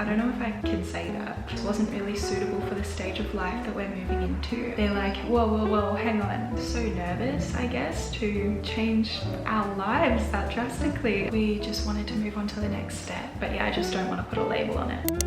I don't know if I can say that, it wasn't really suitable for the stage of life that we're moving into. They're like, whoa, hang on. So nervous, I guess, to change our lives that drastically. We just wanted to move on to the next step. But yeah, I just don't want to put a label on it.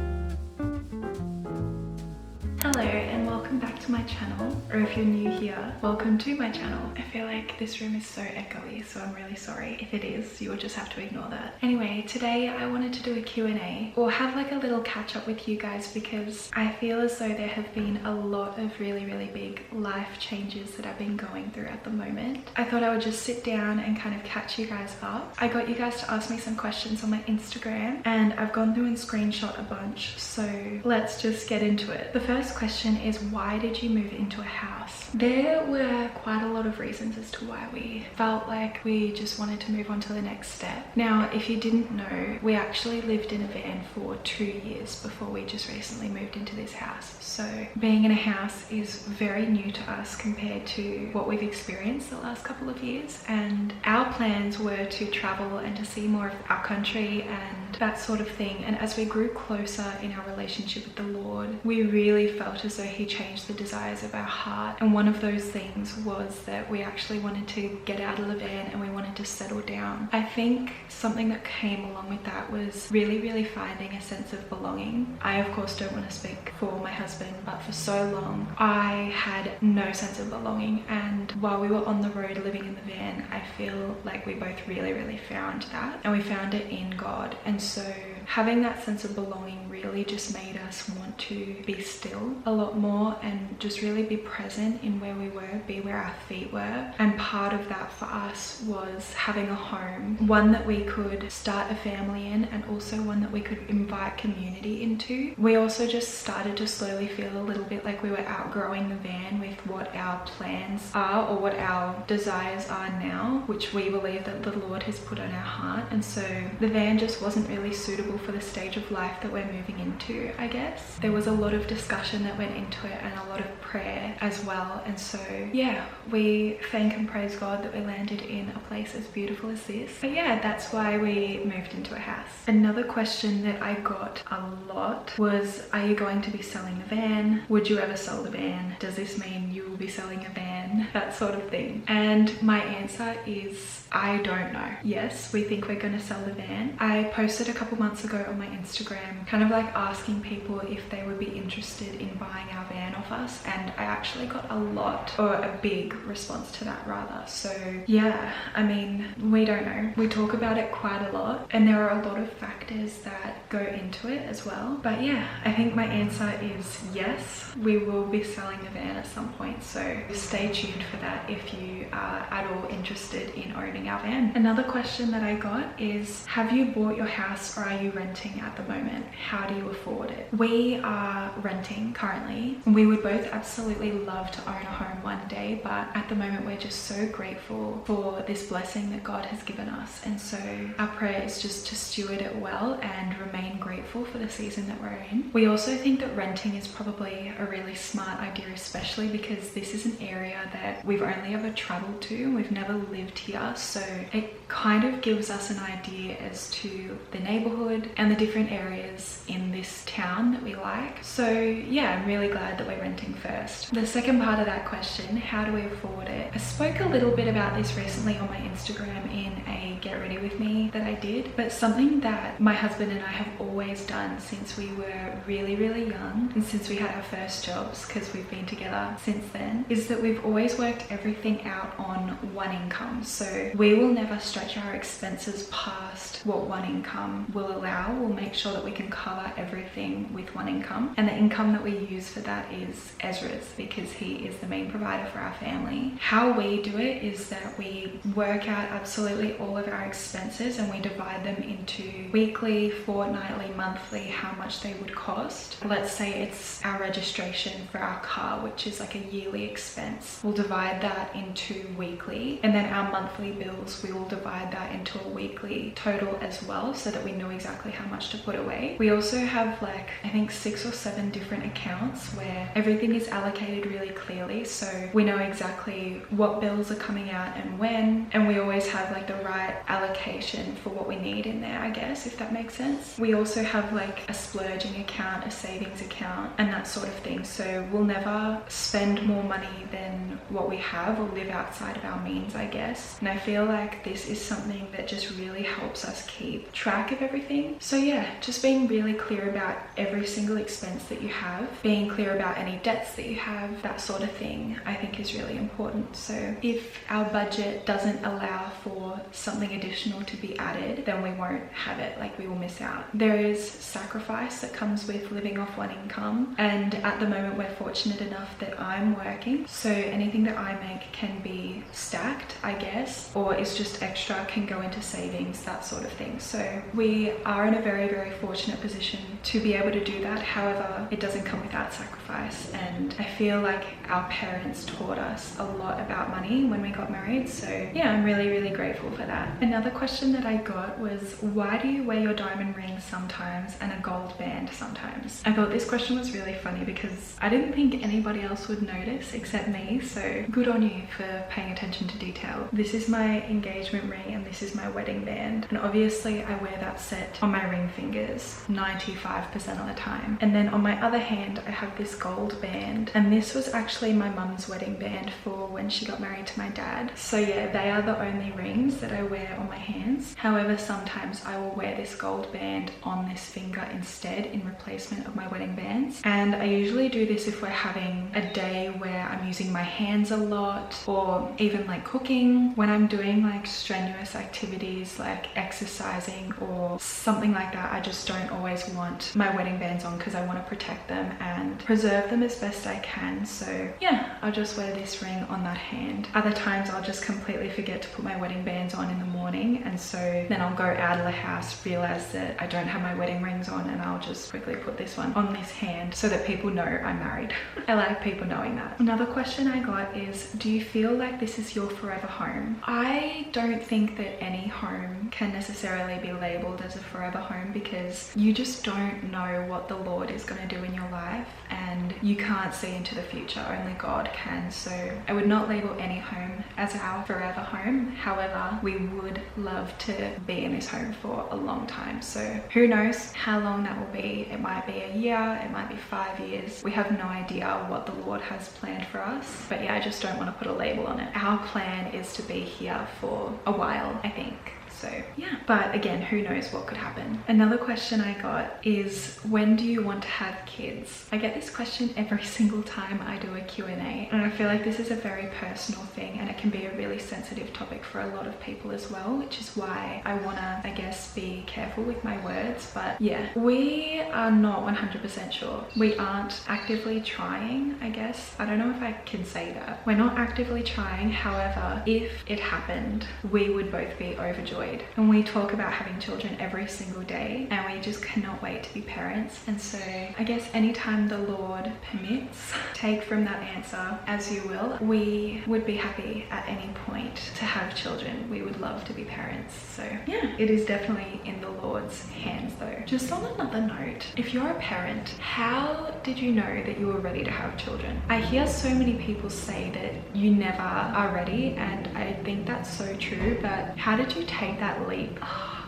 Hello and welcome back to my channel, or if you're new here, welcome to my channel. I feel like this room is so echoey, so I'm really sorry. If it is, you will just have to ignore that. Anyway, today I wanted to do a Q&A or have like a little catch up with you guys because I feel as though there have been a lot of really big life changes that I've been going through at the moment. I thought I would just sit down and kind of catch you guys up. I got you guys to ask me some questions on my Instagram and I've gone through and screenshot a bunch, so let's just get into it. The first question is, why did you move into a house? There were quite a lot of reasons as to why we felt like we just wanted to move on to the next step. Now, if you didn't know, we actually lived in a van for 2 years before we just recently moved into this house. So being in a house is very new to us compared to what we've experienced the last couple of years. And our plans were to travel and to see more of our country and that sort of thing. And as we grew closer in our relationship with the Lord, we really felt as though He changed the desires of our heart. And one of those things was that we actually wanted to get out of the van and we wanted to settle down. I think something that came along with that was really finding a sense of belonging. I of course don't want to speak for my husband, but for so long I had no sense of belonging, and while we were on the road living in the van, I feel like we both really found that, and we found it in God. And so having that sense of belonging really just made us want to be still a lot more and just really be present in where we were, be where our feet were. And part of that for us was having a home, one that we could start a family in and also one that we could invite community into. We also just started to slowly feel a little bit like we were outgrowing the van with what our plans are or what our desires are now, which we believe that the Lord has put on our heart. And so the van just wasn't really suitable for the stage of life that we're moving into, I guess. There was a lot of discussion that went into it and a lot of prayer as well. And so yeah, we thank and praise God that we landed in a place as beautiful as this. But yeah, that's why we moved into a house. Another question that I got a lot was, are you going to be selling the van? Would you ever sell the van? Does this mean you will be selling a van? That sort of thing. And my answer is, I don't know. Yes, we think we're going to sell the van. I posted a couple months ago on my Instagram kind of like asking people if they would be interested in buying our van off us, and I actually got a lot, or a big response to that rather. So yeah, I mean, we don't know. We talk about it quite a lot and there are a lot of factors that go into it as well. But yeah, I think my answer is yes, we will be selling the van at some point. So stay tuned for that if you are at all interested in owning our van. Another question that I got is, have you bought your house or are you renting at the moment? How do you afford it? We are renting currently. We would both absolutely love to own a home one day, but at the moment we're just so grateful for this blessing that God has given us. And so our prayer is just to steward it well and remain grateful for the season that we're in. We also think that renting is probably a really smart idea, especially because this is an area that we've only ever traveled to. We've never lived here. So it kind of gives us an idea as to the neighborhood and the different areas in this town that we like. So yeah, I'm really glad that we're renting first. The second part of that question, how do we afford it? I spoke a little bit about this recently on my Instagram in a Get Ready With Me that I did, but something that my husband and I have always done since we were really young and since we had our first jobs, because we've been together since then, is that we've always worked everything out on one income. So we will never stretch our expenses past what one income will allow. We'll make sure that we can cover everything with one income, and the income that we use for that is Ezra's, because he is the main provider for our family. How we do it is that we work out absolutely all of our expenses and we divide them into weekly, fortnightly, monthly, how much they would cost. Let's say it's our registration for our car, which is like a yearly expense. We'll divide that into weekly, and then our monthly bills, we will divide that into a weekly total as well, so that we know exactly how much to put away. We also have like, I think 6 or 7 different accounts where everything is allocated really clearly, so we know exactly what bills are coming out and when, and we always have like the right allocation for what we need in there, I guess, if that makes sense. We also have like a splurging account, a savings account, and that sort of thing, so we'll never spend more money than what we have or live outside of our means, I guess. And I feel like this is something that just really helps us keep track of everything. So yeah, just being really clear about every single expense that you have, being clear about any debts that you have, that sort of thing, I think is really important. So if our budget doesn't allow for something additional to be added, then we won't have it, like we will miss out. There is sacrifice that comes with living off one income, and at the moment we're fortunate enough that I'm working, so anything that I make can be stacked, I guess, or is just extra, can go into savings, that sort of thing. So we are in a very, very fortunate position to be able to do that. However, it doesn't come without sacrifice, and I feel like our parents taught us a lot about money when we got married, so yeah, I'm really, really grateful for that. Another question that I got was, why do you wear your diamond rings sometimes and a gold band sometimes? I thought this question was really funny because I didn't think anybody else would notice except me, so good on you for paying attention to detail. This is my engagement ring and this is my wedding band, and obviously I wear that set on my ring fingers 95% of the time, and then on my other hand I have this gold band, and this was actually my mum's wedding band for when she got married to my dad. So yeah, they are the only rings that I wear on my hands. However, sometimes I will wear this gold band on this finger instead in replacement of my wedding bands, and I usually do this if we're having a day where I'm using my hands a lot, or even like cooking, when I'm doing like strenuous activities like exercising or something like that. I just don't always want my wedding bands on because I want to protect them and preserve them as best I can. So yeah, I'll just wear this ring on that hand. Other times I'll just completely forget to put my wedding bands on in the morning, and so then I'll go out of the house, realize that I don't have my wedding rings on, and I'll just quickly put this one on this hand so that people know I'm married. I like people knowing that. Another question I got is, do you feel like this is your forever home? I don't think that any home can necessarily be labeled as a forever home, because you just don't know what the Lord is going to do in your life, and you can't see into the future, only God can. So I would not label any home as our forever home. However, we would love to be in this home for a long time, so who knows how long that will be. It might be a year, it might be 5 years. We have no idea what the Lord has planned for us, but yeah, I just don't want to put a label on it. Our plan is to be here for a while, I think. So yeah, but again, who knows what could happen. Another question I got is, when do you want to have kids? I get this question every single time I do a Q&A, and I feel like this is a very personal thing, and it can be a really sensitive topic for a lot of people as well, which is why I want to, I guess, be careful with my words. But yeah, we are not 100% sure. We aren't actively trying, I guess. I don't know if I can say that. We're not actively trying. However, if it happened, we would both be overjoyed. And we talk about having children every single day, and we just cannot wait to be parents. And so I guess anytime the Lord permits, take from that answer as you will. We would be happy at any point to have children. We would love to be parents. So yeah, it is definitely in the Lord's hands though. Just on another note, if you're a parent, how did you know that you were ready to have children? I hear so many people say that you never are ready, and I think that's so true, but how did you take that leap?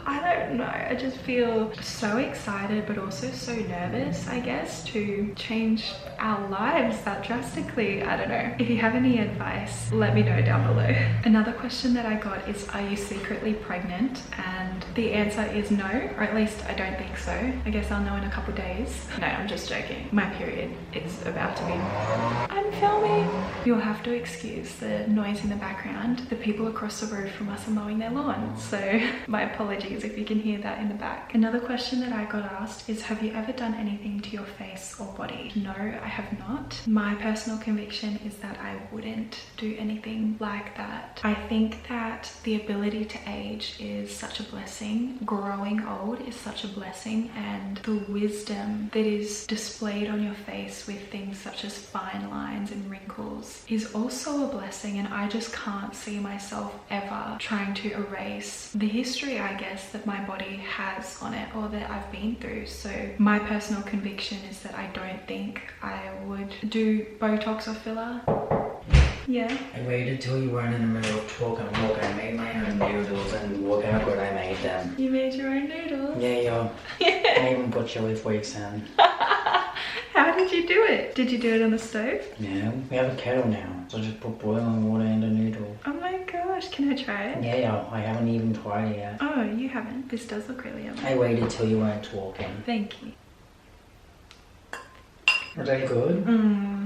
I don't know, I just feel so excited but also so nervous, I guess, to change our lives that drastically. I don't know. If you have any advice, let me know down below. Another question that I got is, are you secretly pregnant? And the answer is no, or at least I don't think so. I guess I'll know in a couple days. No, I'm just joking. My period is about to be. I'm filming. You'll have to excuse the noise in the background. The people across the road from us are mowing their lawn, so my apologies if you can hear that in the back. Another question that I got asked is, have you ever done anything to your face or body? No, I have not. My personal conviction is that I wouldn't do anything like that. I think that the ability to age is such a blessing. Growing old is such a blessing, and the wisdom that is displayed on your face with things such as fine lines and wrinkles is also a blessing, and I just can't see myself ever trying to erase the history, I guess, stress that my body has on it or that I've been through. So my personal conviction is that I don't think I would do Botox or filler. Yeah. I waited till you weren't in the middle of talking. Look, I made my own noodles and look how good I made them. You made your own noodles? Yeah. I even put chili flakes in. How did you do it? Did you do it on the stove? No, we have a kettle now. So just put boiling water in the noodle. Oh my gosh, can I try it? Yeah, I haven't even tried it yet. Oh, you haven't? This does look really yummy. I waited till you weren't talking. Thank you. Are they good?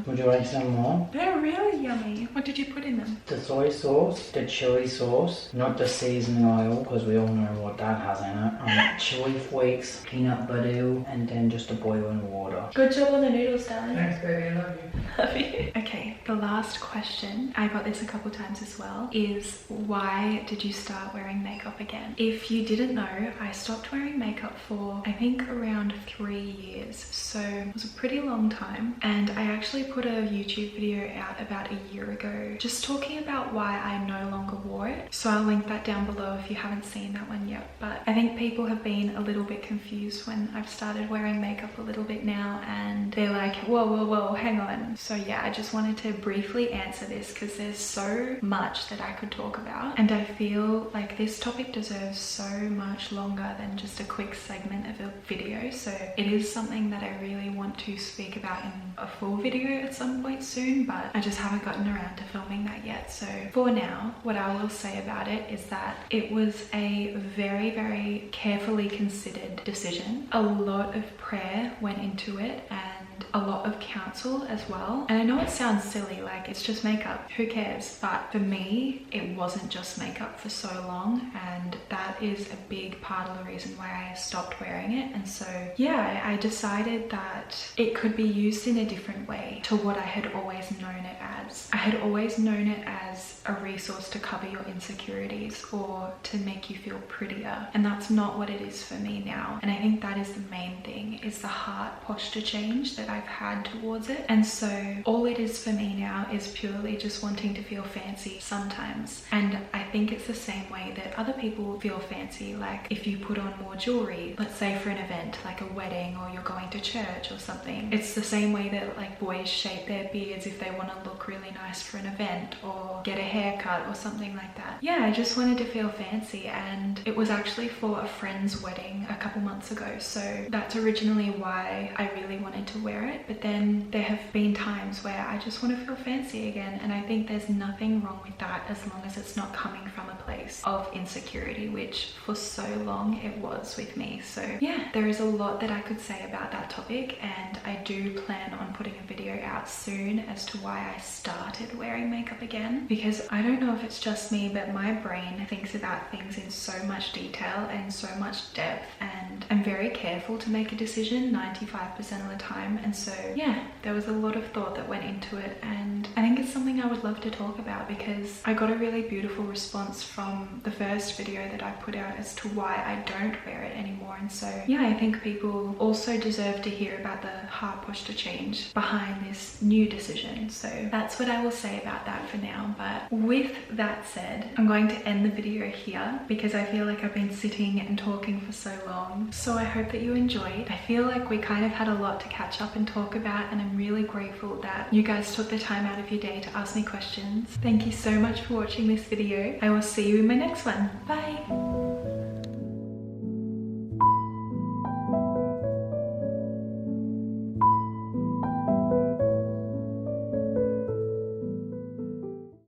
Would you like some more? They're really yummy. What did you put in them? The soy sauce, the chili sauce, not the seasoning oil, because we all know what that has in it. Chili flakes, peanut butter, and then just the boiling water. Good job on the noodles, darling. Thanks, baby. I love you. Love you. Okay, the last question, I got this a couple times as well, is why did you start wearing makeup again? If you didn't know, I stopped wearing makeup for I think around 3 years. So it was a pretty long time. And I actually put a YouTube video out about a year ago just talking about why I no longer wore it. So I'll link that down below if you haven't seen that one yet. But I think people have been a little bit confused when I've started wearing makeup a little bit now, and they're like, whoa, hang on. So yeah, I just wanted to briefly answer this because there's so much that I could talk about, and I feel like this topic deserves so much longer than just a quick segment of a video. So it is something that I really want to speak about in a full video at some point soon, but I just haven't gotten around to filming that yet. So for now, what I will say about it is that it was a very, very carefully considered decision. A lot of prayer went into it and a lot of counsel as well. And I know it sounds silly, like it's just makeup, who cares? But for me, it wasn't just makeup for so long, and that is a big part of the reason why I stopped wearing it. And so yeah, I decided that it could be used in a different way to what I had always known it as. I had always known it as a resource to cover your insecurities or to make you feel prettier, and that's not what it is for me now. And I think that is the main thing, is the heart posture change that I've had towards it. And so all it is for me now is purely just wanting to feel fancy sometimes. And I think it's the same way that other people feel fancy, like if you put on more jewelry, let's say for an event like a wedding or you're going to church or something. It's the same way that like boys shape their beards if they want to look really nice for an event or get a haircut or something like that. Yeah, I just wanted to feel fancy, and it was actually for a friend's wedding a couple months ago. So that's originally why I really wanted to wear it. But then there have been times where I just want to feel fancy again, and I think there's nothing wrong with that as long as it's not coming from a place of insecurity, which for so long it was with me. So yeah, there is a lot that I could say about that topic, and I do plan on putting a video out soon as to why I started wearing makeup again, because I don't know if it's just me, but my brain thinks about things in so much detail and so much depth, and I'm very careful to make a decision 95% of the time. And so yeah, there was a lot of thought that went into it, and I think it's something I would love to talk about because I got a really beautiful response from the first video that I put out as to why I don't wear it anymore. And so yeah, I think people also deserve to hear about the heart posture change behind this new decision. So that's what I will say about that for now. But with that said, I'm going to end the video here because I feel like I've been sitting and talking for so long. So I hope that you enjoyed. I feel like we kind of had a lot to catch up and talk about, and I'm really grateful that you guys took the time out of your day to ask me questions. Thank you so much for watching this video. I will see you in my next one. Bye.